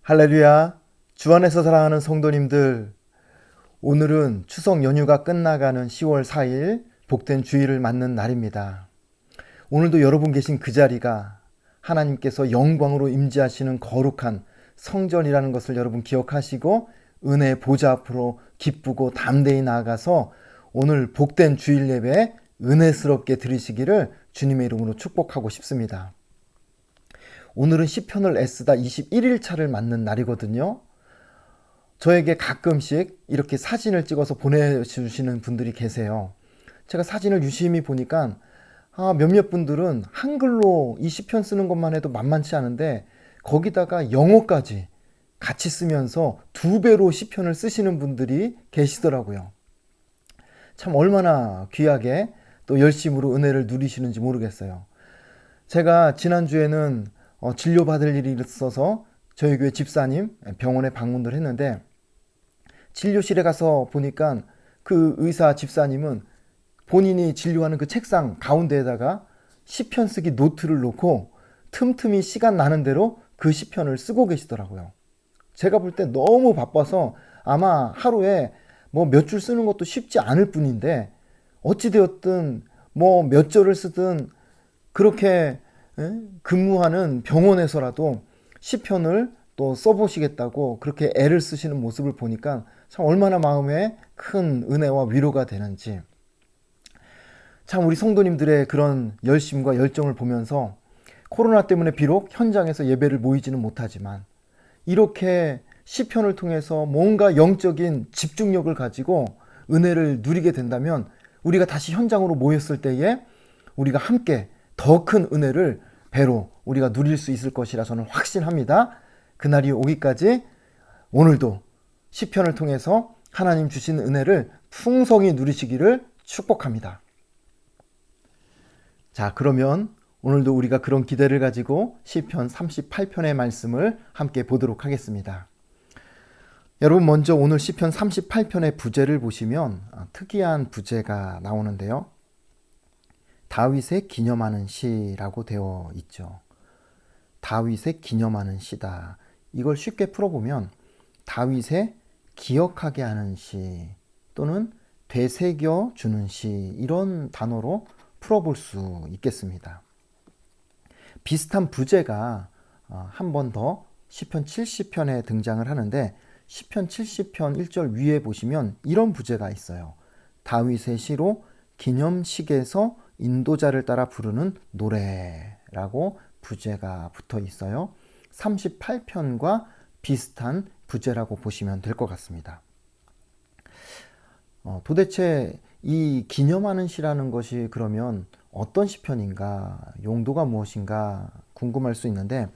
할렐루야. 주 안에서 사랑하는 성도님들, 오늘은 추석 연휴가 끝나가는 10월 4일 복된 주일을 맞는 날입니다. 오늘도 여러분 계신 그 자리가 하나님께서 영광으로 임재하시는 거룩한 성전이라는 것을 여러분 기억하시고 은혜의 보좌 앞으로 기쁘고 담대히 나아가서 오늘 복된 주일 예배 은혜스럽게 들으시기를 주님의 이름으로 축복하고 싶습니다. 오늘은 시편을 애쓰다 21일 차를 맞는 날이거든요. 저에게 가끔씩 이렇게 사진을 찍어서 보내주시는 분들이 계세요. 제가 사진을 유심히 보니까 몇몇 분들은 한글로 이 시편 쓰는 것만 해도 만만치 않은데 거기다가 영어까지 같이 쓰면서 2배로 시편을 쓰시는 분들이 계시더라고요. 참 얼마나 귀하게 또 열심으로 은혜를 누리시는지 모르겠어요. 제가 지난주에는 진료받을 일이 있어서 저희 교회 집사님 병원에 방문을 했는데 진료실에 가서 보니까 그 의사 집사님은 본인이 진료하는 그 책상 가운데에다가 시편 쓰기 노트를 놓고 틈틈이 시간 나는 대로 그 시편을 쓰고 계시더라고요. 제가 볼 때 너무 바빠서 아마 하루에 뭐 몇 줄 쓰는 것도 쉽지 않을 뿐인데 어찌되었든 뭐 몇 절을 쓰든 그렇게 근무하는 병원에서라도 시편을 또 써보시겠다고 그렇게 애를 쓰시는 모습을 보니까 참 얼마나 마음에 큰 은혜와 위로가 되는지, 참 우리 성도님들의 그런 열심과 열정을 보면서 코로나 때문에 비록 현장에서 예배를 모이지는 못하지만 이렇게 시편을 통해서 뭔가 영적인 집중력을 가지고 은혜를 누리게 된다면 우리가 다시 현장으로 모였을 때에 우리가 함께 더 큰 은혜를 배로 우리가 누릴 수 있을 것이라 저는 확신합니다. 그날이 오기까지 오늘도 시편을 통해서 하나님 주신 은혜를 풍성히 누리시기를 축복합니다. 자, 그러면 오늘도 우리가 그런 기대를 가지고 시편 38편의 말씀을 함께 보도록 하겠습니다. 여러분, 먼저 오늘 시편 38편의 부제를 보시면 특이한 부제가 나오는데요. 다윗의 기념하는 시라고 되어 있죠. 다윗의 기념하는 시다. 이걸 쉽게 풀어보면 다윗의 기억하게 하는 시 또는 되새겨 주는 시, 이런 단어로 풀어볼 수 있겠습니다. 비슷한 부제가 한 번 더 시편 70편에 등장을 하는데 시편 70편 1절 위에 보시면 이런 부제가 있어요. 다윗의 시로 기념식에서 인도자를 따라 부르는 노래라고 부제가 붙어 있어요. 38편과 비슷한 부제라고 보시면 될 것 같습니다. 도대체 이 기념하는 시라는 것이 그러면 어떤 시편인가, 용도가 무엇인가 궁금할 수 있는데,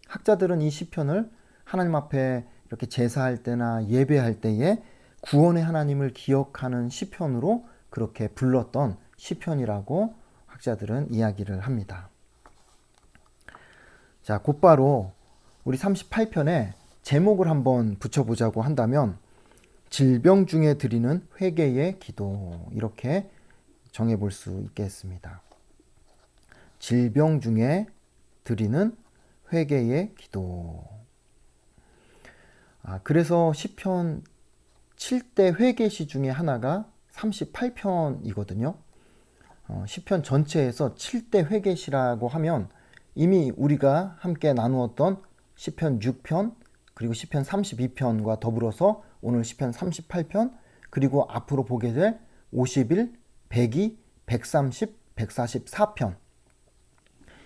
학자들은 이 시편을 하나님 앞에 이렇게 제사할 때나 예배할 때에 구원의 하나님을 기억하는 시편으로 그렇게 불렀던 시편이라고 학자들은 이야기를 합니다. 자, 곧바로 우리 38편에 제목을 한번 붙여보자고 한다면 질병 중에 드리는 회개의 기도, 이렇게 정해볼 수 있겠습니다. 질병 중에 드리는 회개의 기도. 그래서 시편 7대 회개시 중에 하나가 38편이거든요. 시편 전체에서 7대 회개시라고 하면 이미 우리가 함께 나누었던 시편 6편 그리고 시편 32편과 더불어서 오늘 시편 38편 그리고 앞으로 보게 될 51, 102, 130, 144편,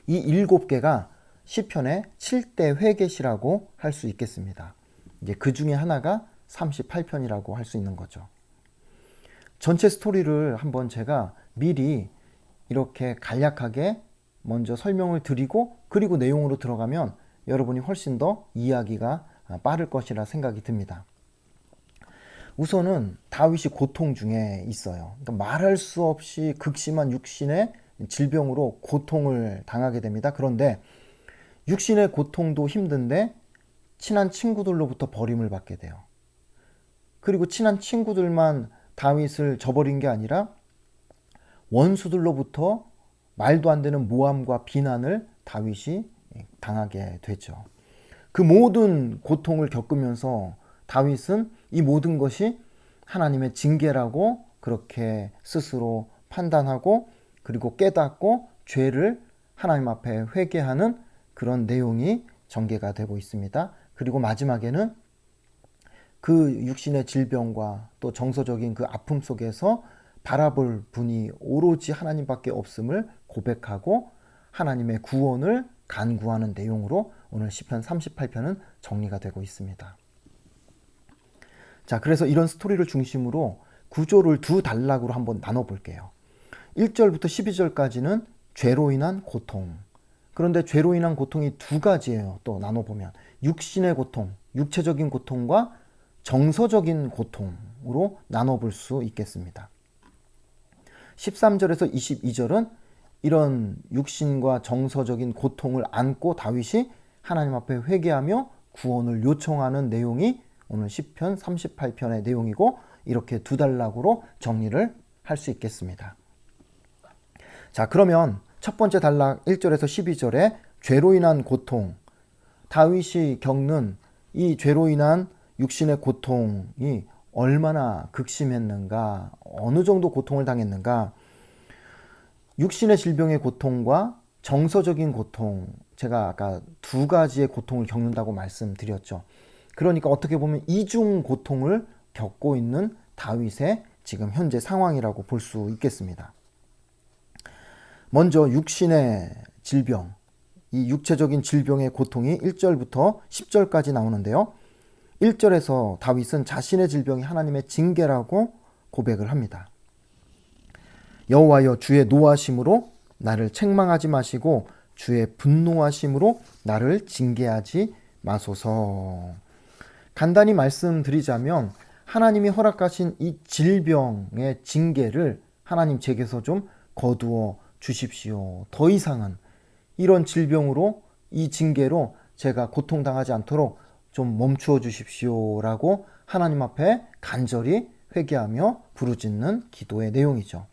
이 7개가 시편의 7대 회개시라고 할 수 있겠습니다. 이제 그 중에 하나가 38편이라고 할 수 있는 거죠. 전체 스토리를 한번 제가 미리 이렇게 간략하게 먼저 설명을 드리고 그리고 내용으로 들어가면 여러분이 훨씬 더 이해하기가 빠를 것이라 생각이 듭니다. 우선은 다윗이 고통 중에 있어요. 그러니까 말할 수 없이 극심한 육신의 질병으로 고통을 당하게 됩니다. 그런데 육신의 고통도 힘든데 친한 친구들로부터 버림을 받게 돼요. 그리고 친한 친구들만 다윗을 저버린 게 아니라 원수들로부터 말도 안 되는 모함과 비난을 다윗이 당하게 되죠. 그 모든 고통을 겪으면서 다윗은 이 모든 것이 하나님의 징계라고 그렇게 스스로 판단하고 그리고 깨닫고 죄를 하나님 앞에 회개하는 그런 내용이 전개가 되고 있습니다. 그리고 마지막에는 그 육신의 질병과 또 정서적인 그 아픔 속에서 바라볼 분이 오로지 하나님밖에 없음을 고백하고 하나님의 구원을 간구하는 내용으로 오늘 시편 38편은 정리가 되고 있습니다. 자, 그래서 이런 스토리를 중심으로 구조를 두 단락으로 한번 나눠볼게요. 1절부터 12절까지는 죄로 인한 고통. 그런데 죄로 인한 고통이 두 가지예요. 또 나눠보면 육신의 고통, 육체적인 고통과 정서적인 고통으로 나눠볼 수 있겠습니다. 13절에서 22절은 이런 육신과 정서적인 고통을 안고 다윗이 하나님 앞에 회개하며 구원을 요청하는 내용이 오늘 시편 38편의 내용이고 이렇게 두 단락으로 정리를 할 수 있겠습니다. 자, 그러면 첫 번째 단락 1절에서 12절에 죄로 인한 고통, 다윗이 겪는 이 죄로 인한 육신의 고통이 얼마나 극심했는가, 어느 정도 고통을 당했는가. 육신의 질병의 고통과 정서적인 고통, 제가 아까 두 가지의 고통을 겪는다고 말씀드렸죠. 그러니까 어떻게 보면 이중 고통을 겪고 있는 다윗의 지금 현재 상황이라고 볼 수 있겠습니다. 먼저 육신의 질병, 이 육체적인 질병의 고통이 1절부터 10절까지 나오는데요. 1절에서 다윗은 자신의 질병이 하나님의 징계라고 고백을 합니다. 여호와여, 주의 노하심으로 나를 책망하지 마시고 주의 분노하심으로 나를 징계하지 마소서. 간단히 말씀드리자면 하나님이 허락하신 이 질병의 징계를 하나님 제게서 좀 거두어 주십시오. 더 이상은 이런 질병으로 이 징계로 제가 고통당하지 않도록 좀 멈추어 주십시오라고 하나님 앞에 간절히 회개하며 부르짖는 기도의 내용이죠.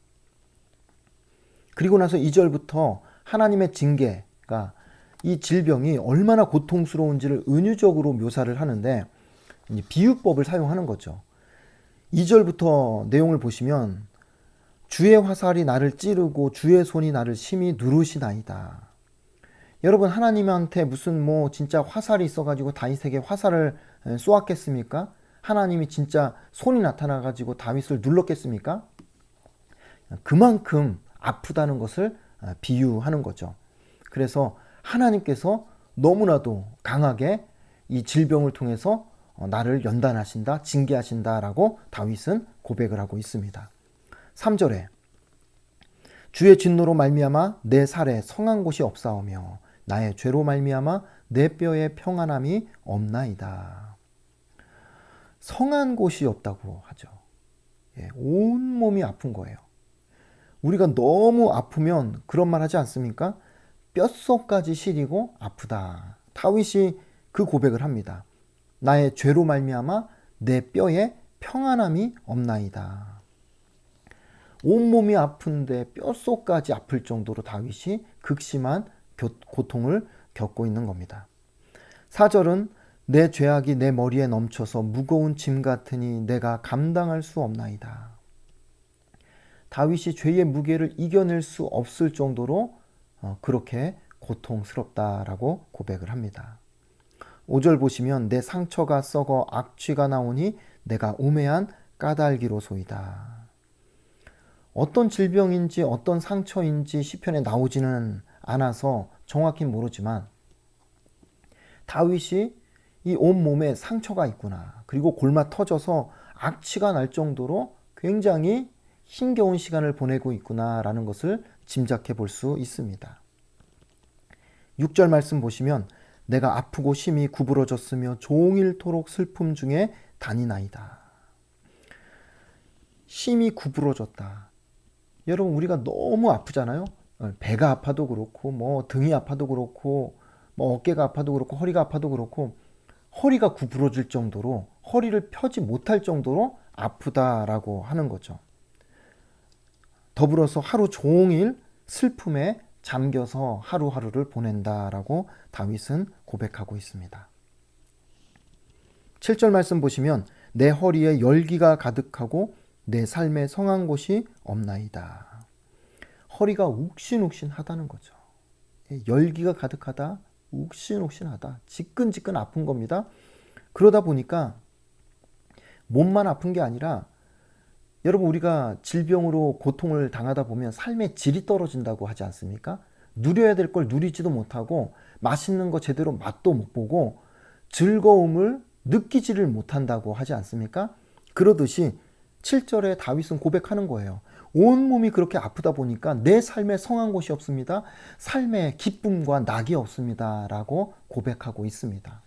그리고 나서 2절부터 하나님의 징계가 이 질병이 얼마나 고통스러운지를 은유적으로 묘사를 하는데 비유법을 사용하는 거죠. 2절부터 내용을 보시면 주의 화살이 나를 찌르고 주의 손이 나를 심히 누르시나이다. 여러분, 하나님한테 무슨 진짜 화살이 있어가지고 다윗에게 화살을 쏘았겠습니까? 하나님이 진짜 손이 나타나가지고 다윗을 눌렀겠습니까? 그만큼 아프다는 것을 비유하는 거죠. 그래서 하나님께서 너무나도 강하게 이 질병을 통해서 나를 연단하신다, 징계하신다라고 다윗은 고백을 하고 있습니다. 3절에 주의 진노로 말미암아 내 살에 성한 곳이 없사오며 나의 죄로 말미암아 내 뼈에 평안함이 없나이다. 성한 곳이 없다고 하죠. 온 몸이 아픈 거예요. 우리가 너무 아프면 그런 말 하지 않습니까? 뼛속까지 시리고 아프다. 다윗이 그 고백을 합니다. 나의 죄로 말미암아 내 뼈에 평안함이 없나이다. 온몸이 아픈데 뼛속까지 아플 정도로 다윗이 극심한 고통을 겪고 있는 겁니다. 4절은 내 죄악이 내 머리에 넘쳐서 무거운 짐 같으니 내가 감당할 수 없나이다. 다윗이 죄의 무게를 이겨낼 수 없을 정도로 그렇게 고통스럽다라고 고백을 합니다. 5절 보시면 내 상처가 썩어 악취가 나오니 내가 우매한 까닭이로소이다. 어떤 질병인지 어떤 상처인지 시편에 나오지는 않아서 정확히 모르지만 다윗이 이 온몸에 상처가 있구나, 그리고 골마 터져서 악취가 날 정도로 굉장히 힘겨운 시간을 보내고 있구나라는 것을 짐작해 볼 수 있습니다. 6절 말씀 보시면 내가 아프고 심히 구부러졌으며 종일토록 슬픔 중에 다니나이다. 심히 구부러졌다. 여러분, 우리가 너무 아프잖아요. 배가 아파도 그렇고 등이 아파도 그렇고 어깨가 아파도 그렇고 허리가 아파도 그렇고 허리가 구부러질 정도로, 허리를 펴지 못할 정도로 아프다라고 하는 거죠. 더불어서 하루 종일 슬픔에 잠겨서 하루하루를 보낸다라고 다윗은 고백하고 있습니다. 7절 말씀 보시면 내 허리에 열기가 가득하고 내 삶에 성한 곳이 없나이다. 허리가 욱신욱신하다는 거죠. 열기가 가득하다, 욱신욱신하다, 지끈지끈 아픈 겁니다. 그러다 보니까 몸만 아픈 게 아니라 여러분, 우리가 질병으로 고통을 당하다 보면 삶의 질이 떨어진다고 하지 않습니까? 누려야 될 걸 누리지도 못하고 맛있는 거 제대로 맛도 못 보고 즐거움을 느끼지를 못한다고 하지 않습니까? 그러듯이 7절에 다윗은 고백하는 거예요. 온몸이 그렇게 아프다 보니까 내 삶에 성한 곳이 없습니다. 삶에 기쁨과 낙이 없습니다. 라고 고백하고 있습니다.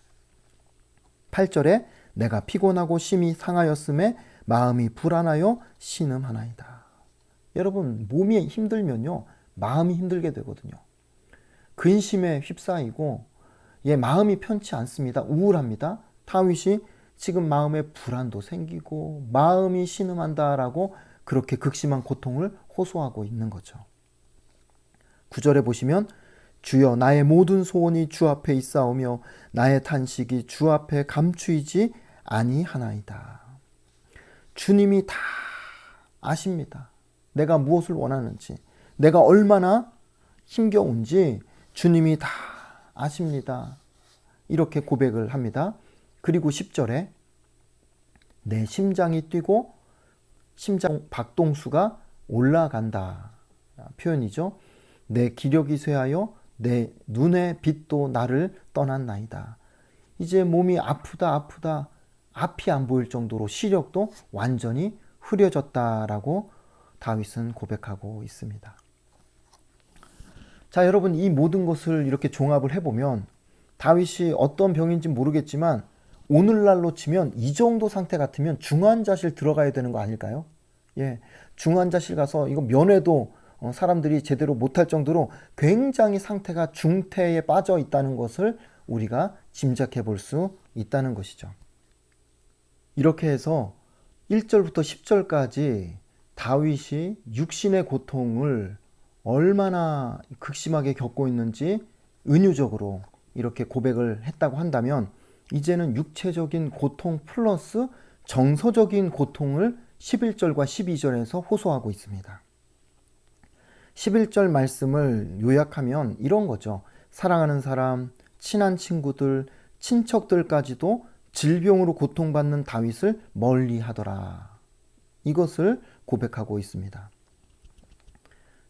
8절에 내가 피곤하고 심히 상하였음에 마음이 불안하여 신음하나이다. 여러분, 몸이 힘들면요, 마음이 힘들게 되거든요. 근심에 휩싸이고 마음이 편치 않습니다. 우울합니다. 다윗이 지금 마음에 불안도 생기고 마음이 신음한다라고 그렇게 극심한 고통을 호소하고 있는 거죠. 9절에 보시면 주여 나의 모든 소원이 주 앞에 있사오며 나의 탄식이 주 앞에 감추이지 아니하나이다. 주님이 다 아십니다. 내가 무엇을 원하는지, 내가 얼마나 힘겨운지 주님이 다 아십니다. 이렇게 고백을 합니다. 그리고 10절에 내 심장이 뛰고 심장 박동수가 올라간다 표현이죠. 내 기력이 쇠하여 내 눈의 빛도 나를 떠났나이다. 이제 몸이 아프다 앞이 안 보일 정도로 시력도 완전히 흐려졌다라고 다윗은 고백하고 있습니다. 자, 여러분, 이 모든 것을 이렇게 종합을 해보면 다윗이 어떤 병인지 모르겠지만 오늘날로 치면 이 정도 상태 같으면 중환자실 들어가야 되는 거 아닐까요? 중환자실 가서 이거 면회도 사람들이 제대로 못할 정도로 굉장히 상태가 중태에 빠져 있다는 것을 우리가 짐작해 볼 수 있다는 것이죠. 이렇게 해서 1절부터 10절까지 다윗이 육신의 고통을 얼마나 극심하게 겪고 있는지 은유적으로 이렇게 고백을 했다고 한다면, 이제는 육체적인 고통 플러스 정서적인 고통을 11절과 12절에서 호소하고 있습니다. 11절 말씀을 요약하면 이런 거죠. 사랑하는 사람, 친한 친구들, 친척들까지도 질병으로 고통받는 다윗을 멀리하더라. 이것을 고백하고 있습니다.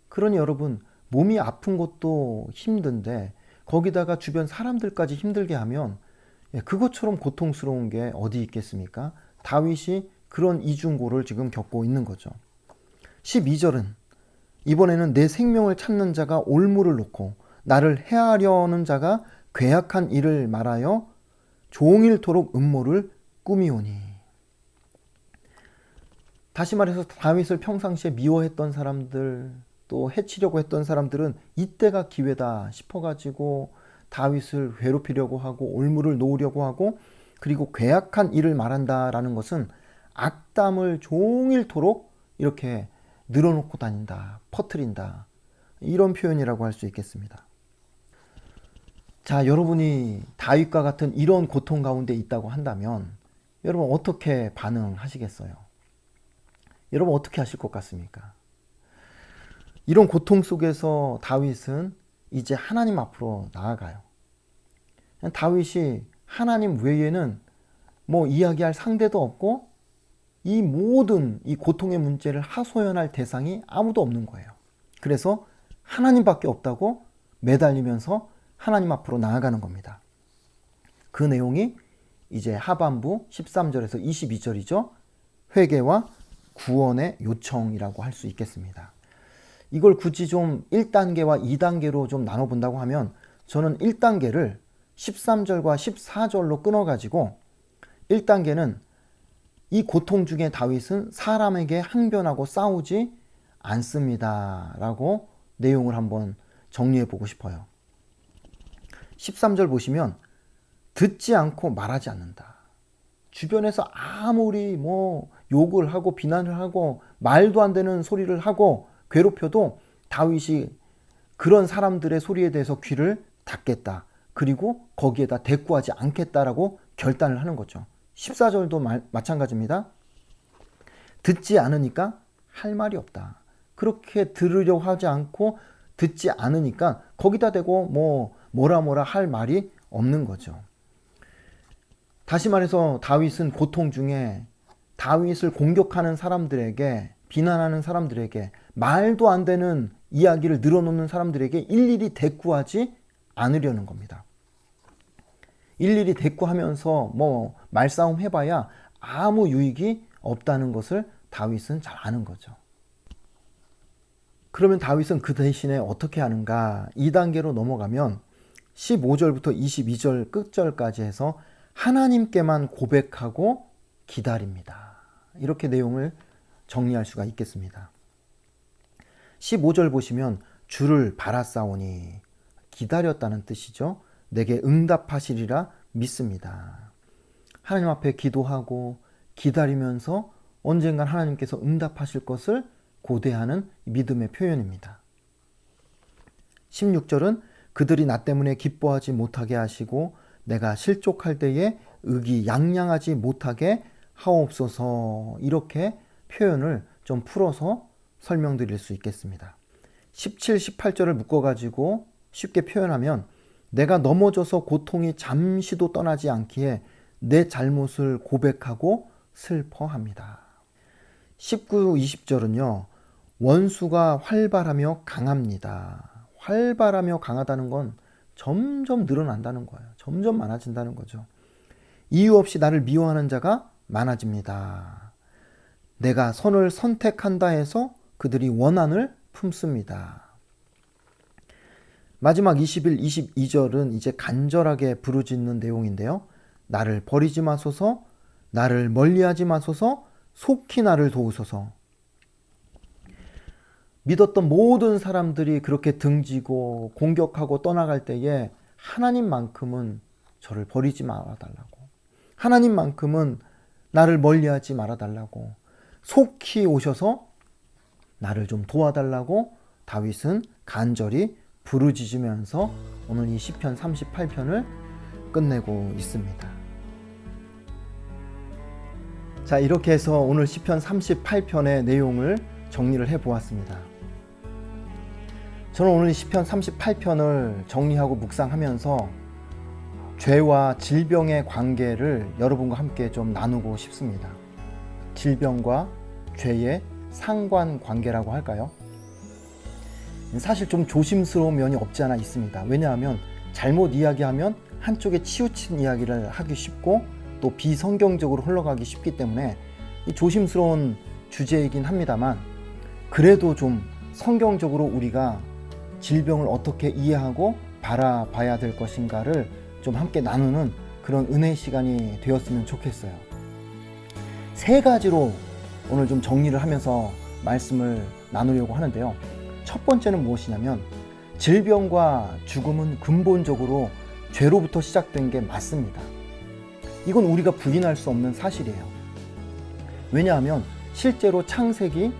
그러니 여러분, 몸이 아픈 것도 힘든데 거기다가 주변 사람들까지 힘들게 하면 그것처럼 고통스러운 게 어디 있겠습니까? 다윗이 그런 이중고를 지금 겪고 있는 거죠. 12절은 이번에는 내 생명을 찾는 자가 올무를 놓고 나를 해하려는 자가 괴악한 일을 말하여 종일토록 음모를 꾸미오니. 다시 말해서 다윗을 평상시에 미워했던 사람들, 또 해치려고 했던 사람들은 이때가 기회다 싶어가지고 다윗을 괴롭히려고 하고 올무를 놓으려고 하고, 그리고 괴악한 일을 말한다라는 것은 악담을 종일토록 이렇게 늘어놓고 다닌다, 퍼뜨린다, 이런 표현이라고 할 수 있겠습니다. 자, 여러분이 다윗과 같은 이런 고통 가운데 있다고 한다면 여러분 어떻게 반응하시겠어요? 여러분 어떻게 하실 것 같습니까? 이런 고통 속에서 다윗은 이제 하나님 앞으로 나아가요. 다윗이 하나님 외에는 뭐 이야기할 상대도 없고 이 모든 이 고통의 문제를 하소연할 대상이 아무도 없는 거예요. 그래서 하나님밖에 없다고 매달리면서 하나님 앞으로 나아가는 겁니다. 그 내용이 이제 하반부 13절에서 22절이죠. 회개와 구원의 요청이라고 할 수 있겠습니다. 이걸 굳이 좀 1단계와 2단계로 좀 나눠본다고 하면 저는 1단계를 13절과 14절로 끊어가지고 1단계는 이 고통 중에 다윗은 사람에게 항변하고 싸우지 않습니다 라고 내용을 한번 정리해 보고 싶어요. 13절 보시면 듣지 않고 말하지 않는다. 주변에서 아무리 뭐 욕을 하고 비난을 하고 말도 안 되는 소리를 하고 괴롭혀도 다윗이 그런 사람들의 소리에 대해서 귀를 닫겠다. 그리고 거기에다 대꾸하지 않겠다라고 결단을 하는 거죠. 14절도 마찬가지입니다. 듣지 않으니까 할 말이 없다. 그렇게 들으려고 하지 않고 듣지 않으니까 거기다 대고 뭐라 할 말이 없는 거죠. 다시 말해서 다윗은 고통 중에 다윗을 공격하는 사람들에게, 비난하는 사람들에게, 말도 안 되는 이야기를 늘어놓는 사람들에게 일일이 대꾸하지 않으려는 겁니다. 일일이 대꾸하면서 말싸움 해봐야 아무 유익이 없다는 것을 다윗은 잘 아는 거죠. 그러면 다윗은 그 대신에 어떻게 하는가? 2단계로 넘어가면 15절부터 22절 끝절까지 해서 하나님께만 고백하고 기다립니다. 이렇게 내용을 정리할 수가 있겠습니다. 15절 보시면 주를 바라싸우니, 기다렸다는 뜻이죠. 내게 응답하시리라 믿습니다. 하나님 앞에 기도하고 기다리면서 언젠간 하나님께서 응답하실 것을 고대하는 믿음의 표현입니다. 16절은 그들이 나 때문에 기뻐하지 못하게 하시고 내가 실족할 때에 의기양양하지 못하게 하옵소서. 이렇게 표현을 좀 풀어서 설명드릴 수 있겠습니다. 17, 18절을 묶어가지고 쉽게 표현하면 내가 넘어져서 고통이 잠시도 떠나지 않기에 내 잘못을 고백하고 슬퍼합니다. 19, 20절은요. 원수가 활발하며 강합니다. 활발하며 강하다는 건 점점 늘어난다는 거예요. 점점 많아진다는 거죠. 이유 없이 나를 미워하는 자가 많아집니다. 내가 선을 선택한다 해서 그들이 원한을 품습니다. 마지막 21, 22절은 이제 간절하게 부르짖는 내용인데요. 나를 버리지 마소서, 나를 멀리하지 마소서, 속히 나를 도우소서. 믿었던 모든 사람들이 그렇게 등지고 공격하고 떠나갈 때에 하나님만큼은 저를 버리지 말아달라고, 하나님만큼은 나를 멀리하지 말아달라고, 속히 오셔서 나를 좀 도와달라고 다윗은 간절히 부르짖으면서 오늘 이 시편 38편을 끝내고 있습니다. 자, 이렇게 해서 오늘 시편 38편의 내용을 정리를 해보았습니다. 저는 오늘 시편 38편을 정리하고 묵상하면서 죄와 질병의 관계를 여러분과 함께 좀 나누고 싶습니다. 질병과 죄의 상관관계라고 할까요? 사실 좀 조심스러운 면이 없지 않아 있습니다. 왜냐하면 잘못 이야기하면 한쪽에 치우친 이야기를 하기 쉽고 또 비성경적으로 흘러가기 쉽기 때문에 이 조심스러운 주제이긴 합니다만, 그래도 좀 성경적으로 우리가 질병을 어떻게 이해하고 바라봐야 될 것인가를 좀 함께 나누는 그런 은혜의 시간이 되었으면 좋겠어요. 3가지로 오늘 좀 정리를 하면서 말씀을 나누려고 하는데요. 첫 번째는 무엇이냐면, 질병과 죽음은 근본적으로 죄로부터 시작된 게 맞습니다. 이건 우리가 부인할 수 없는 사실이에요. 왜냐하면 실제로 창세기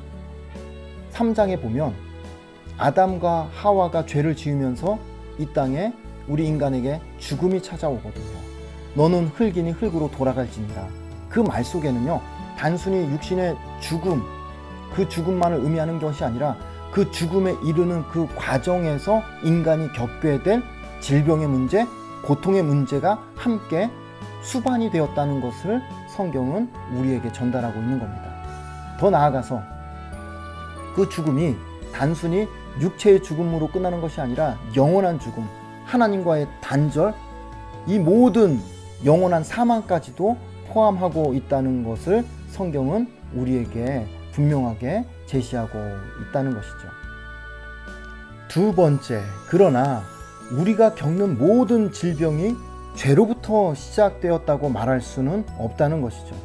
3장에 보면 아담과 하와가 죄를 지으면서 이 땅에 우리 인간에게 죽음이 찾아오거든요. 너는 흙이니 흙으로 돌아갈지니라. 그 말 속에는요, 단순히 육신의 죽음, 그 죽음만을 의미하는 것이 아니라 그 죽음에 이르는 그 과정에서 인간이 겪게 될 질병의 문제, 고통의 문제가 함께 수반이 되었다는 것을 성경은 우리에게 전달하고 있는 겁니다. 더 나아가서 그 죽음이 단순히 육체의 죽음으로 끝나는 것이 아니라 영원한 죽음, 하나님과의 단절, 이 모든 영원한 사망까지도 포함하고 있다는 것을 성경은 우리에게 분명하게 제시하고 있다는 것이죠. 두 번째, 그러나 우리가 겪는 모든 질병이 죄로부터 시작되었다고 말할 수는 없다는 것이죠.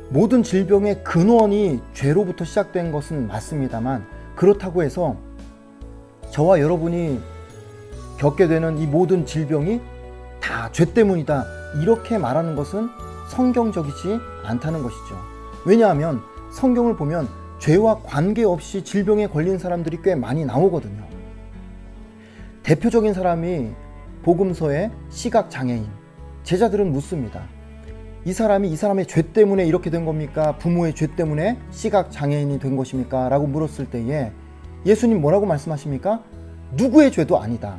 모든 질병의 근원이 죄로부터 시작된 것은 맞습니다만, 그렇다고 해서 저와 여러분이 겪게 되는 이 모든 질병이 다 죄 때문이다, 이렇게 말하는 것은 성경적이지 않다는 것이죠. 왜냐하면 성경을 보면 죄와 관계없이 질병에 걸린 사람들이 꽤 많이 나오거든요. 대표적인 사람이 복음서의 시각장애인. 제자들은 묻습니다. 이 사람의 죄 때문에 이렇게 된 겁니까? 부모의 죄 때문에 시각장애인이 된 것입니까? 라고 물었을 때에 예수님 뭐라고 말씀하십니까? 누구의 죄도 아니다.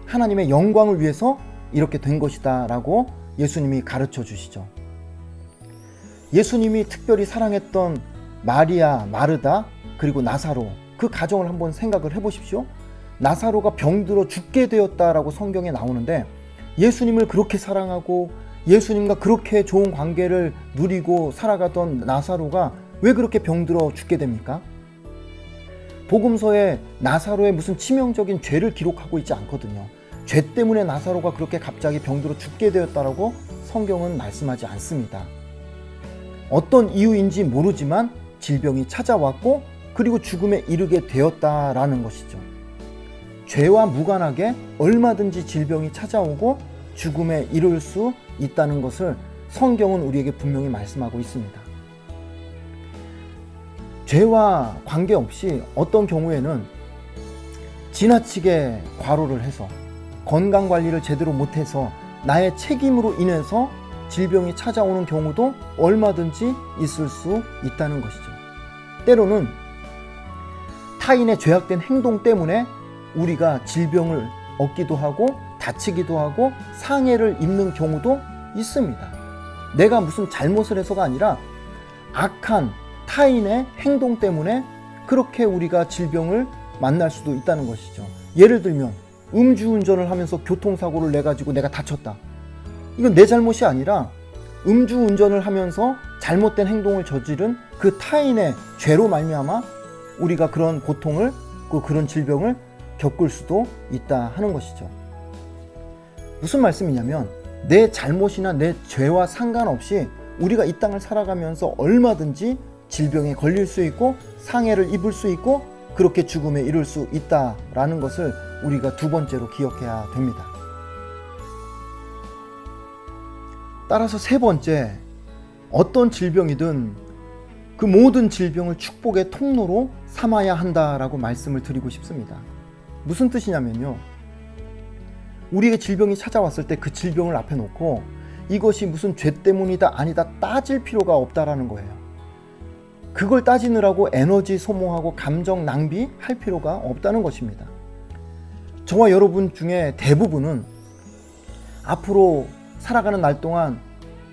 하나님의 영광을 위해서 이렇게 된 것이다 라고 예수님이 가르쳐 주시죠. 예수님이 특별히 사랑했던 마리아, 마르다, 그리고 나사로, 그 가정을 한번 생각을 해보십시오. 나사로가 병들어 죽게 되었다라고 성경에 나오는데 예수님을 그렇게 사랑하고 예수님과 그렇게 좋은 관계를 누리고 살아가던 나사로가 왜 그렇게 병들어 죽게 됩니까? 복음서에 나사로의 무슨 치명적인 죄를 기록하고 있지 않거든요. 죄 때문에 나사로가 그렇게 갑자기 병들어 죽게 되었다라고 성경은 말씀하지 않습니다. 어떤 이유인지 모르지만 질병이 찾아왔고 그리고 죽음에 이르게 되었다라는 것이죠. 죄와 무관하게 얼마든지 질병이 찾아오고 죽음에 이를 수 있다는 것을 성경은 우리에게 분명히 말씀하고 있습니다. 죄와 관계없이 어떤 경우에는 지나치게 과로를 해서 건강관리를 제대로 못해서 나의 책임으로 인해서 질병이 찾아오는 경우도 얼마든지 있을 수 있다는 것이죠. 때로는 타인의 죄악된 행동 때문에 우리가 질병을 얻기도 하고 다치기도 하고 상해를 입는 경우도 있습니다. 내가 무슨 잘못을 해서가 아니라 악한 타인의 행동 때문에 그렇게 우리가 질병을 만날 수도 있다는 것이죠. 예를 들면 음주운전을 하면서 교통사고를 내가지고 내가 다쳤다. 이건 내 잘못이 아니라 음주운전을 하면서 잘못된 행동을 저지른 그 타인의 죄로 말미암아 우리가 그런 고통을, 그런 질병을 겪을 수도 있다 하는 것이죠. 무슨 말씀이냐면 내 잘못이나 내 죄와 상관없이 우리가 이 땅을 살아가면서 얼마든지 질병에 걸릴 수 있고 상해를 입을 수 있고 그렇게 죽음에 이를 수 있다라는 것을 우리가 두 번째로 기억해야 됩니다. 따라서 세 번째, 어떤 질병이든 그 모든 질병을 축복의 통로로 삼아야 한다라고 말씀을 드리고 싶습니다. 무슨 뜻이냐면요, 우리에게 질병이 찾아왔을 때 그 질병을 앞에 놓고 이것이 무슨 죄 때문이다 아니다 따질 필요가 없다라는 거예요. 그걸 따지느라고 에너지 소모하고 감정 낭비할 필요가 없다는 것입니다. 저와 여러분 중에 대부분은 앞으로 살아가는 날 동안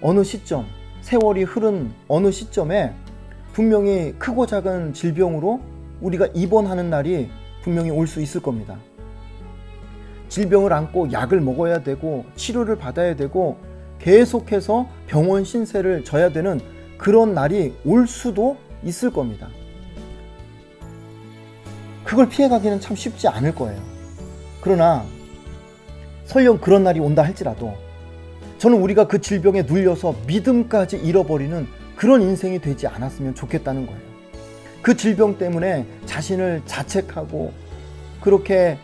어느 시점, 세월이 흐른 어느 시점에 분명히 크고 작은 질병으로 우리가 입원하는 날이 분명히 올 수 있을 겁니다. 질병을 안고 약을 먹어야 되고 치료를 받아야 되고 계속해서 병원 신세를 져야 되는 그런 날이 올 수도 있을 겁니다. 그걸 피해가기는 참 쉽지 않을 거예요. 그러나 설령 그런 날이 온다 할지라도 저는 우리가 그 질병에 눌려서 믿음까지 잃어버리는 그런 인생이 되지 않았으면 좋겠다는 거예요. 그 질병 때문에 자신을 자책하고 그렇게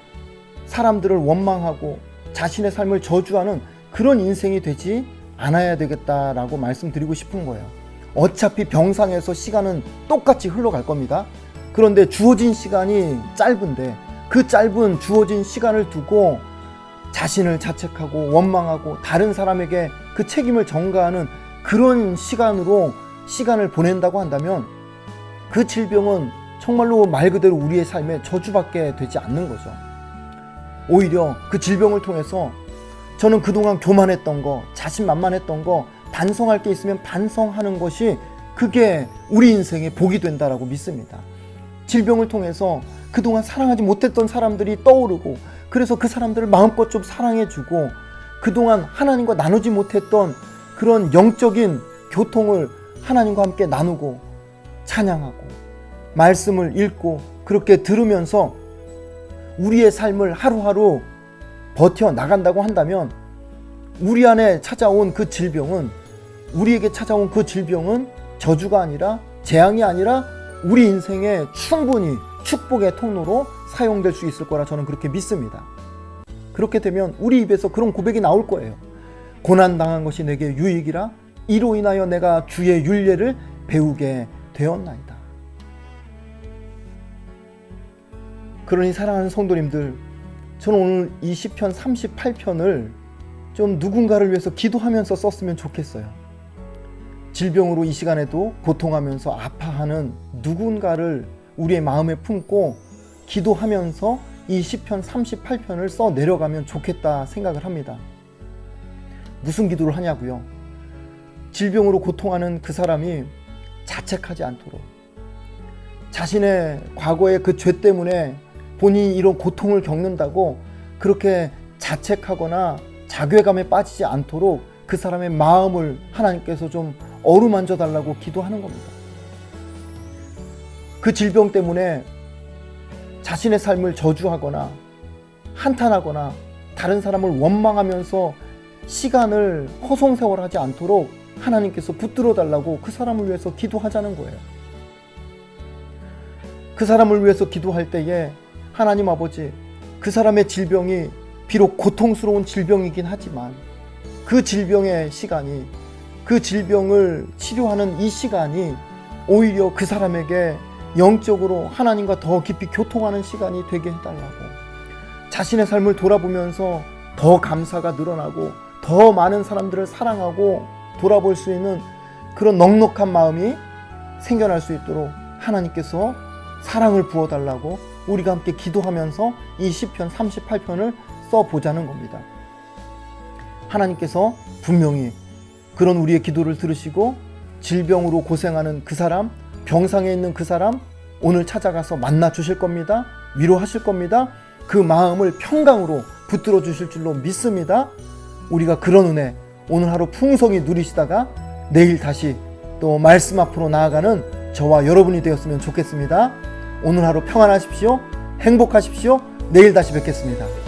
사람들을 원망하고 자신의 삶을 저주하는 그런 인생이 되지 않아야 되겠다라고 말씀드리고 싶은 거예요. 어차피 병상에서 시간은 똑같이 흘러갈 겁니다. 그런데 주어진 시간이 짧은데 그 짧은 주어진 시간을 두고 자신을 자책하고 원망하고 다른 사람에게 그 책임을 전가하는 그런 시간으로 시간을 보낸다고 한다면 그 질병은 정말로 말 그대로 우리의 삶에 저주받게 되지 않는 거죠. 오히려 그 질병을 통해서 저는 그동안 교만했던 거, 자신만만했던 거, 반성할 게 있으면 반성하는 것이 그게 우리 인생의 복이 된다라고 믿습니다. 질병을 통해서 그동안 사랑하지 못했던 사람들이 떠오르고 그래서 그 사람들을 마음껏 좀 사랑해주고 그동안 하나님과 나누지 못했던 그런 영적인 교통을 하나님과 함께 나누고 찬양하고 말씀을 읽고 그렇게 들으면서 우리의 삶을 하루하루 버텨나간다고 한다면 우리 안에 찾아온 그 질병은, 우리에게 찾아온 그 질병은 저주가 아니라 재앙이 아니라 우리 인생에 충분히 축복의 통로로 사용될 수 있을 거라 저는 그렇게 믿습니다. 그렇게 되면 우리 입에서 그런 고백이 나올 거예요. 고난당한 것이 내게 유익이라 이로 인하여 내가 주의 율례를 배우게 되었나이다. 그러니 사랑하는 성도님들, 저는 오늘 이 시편 38편을 좀 누군가를 위해서 기도하면서 썼으면 좋겠어요. 질병으로 이 시간에도 고통하면서 아파하는 누군가를 우리의 마음에 품고 기도하면서 이 시편 38편을 써 내려가면 좋겠다 생각을 합니다. 무슨 기도를 하냐고요? 질병으로 고통하는 그 사람이 자책하지 않도록, 자신의 과거의 그 죄 때문에 본인이 이런 고통을 겪는다고 그렇게 자책하거나 자괴감에 빠지지 않도록 그 사람의 마음을 하나님께서 좀 어루만져 달라고 기도하는 겁니다. 그 질병 때문에 자신의 삶을 저주하거나 한탄하거나 다른 사람을 원망하면서 시간을 허송세월하지 않도록 하나님께서 붙들어 달라고 그 사람을 위해서 기도하자는 거예요. 그 사람을 위해서 기도할 때에 하나님 아버지, 그 사람의 질병이 비록 고통스러운 질병이긴 하지만 그 질병의 시간이, 그 질병을 치료하는 이 시간이 오히려 그 사람에게 영적으로 하나님과 더 깊이 교통하는 시간이 되게 해달라고, 자신의 삶을 돌아보면서 더 감사가 늘어나고 더 많은 사람들을 사랑하고 돌아볼 수 있는 그런 넉넉한 마음이 생겨날 수 있도록 하나님께서 사랑을 부어달라고 우리가 함께 기도하면서 이 시편 38편을 써보자는 겁니다. 하나님께서 분명히 그런 우리의 기도를 들으시고 질병으로 고생하는 그 사람, 병상에 있는 그 사람 오늘 찾아가서 만나 주실 겁니다. 위로하실 겁니다. 그 마음을 평강으로 붙들어 주실 줄로 믿습니다. 우리가 그런 은혜 오늘 하루 풍성히 누리시다가 내일 다시 또 말씀 앞으로 나아가는 저와 여러분이 되었으면 좋겠습니다. 오늘 하루 평안하십시오. 행복하십시오. 내일 다시 뵙겠습니다.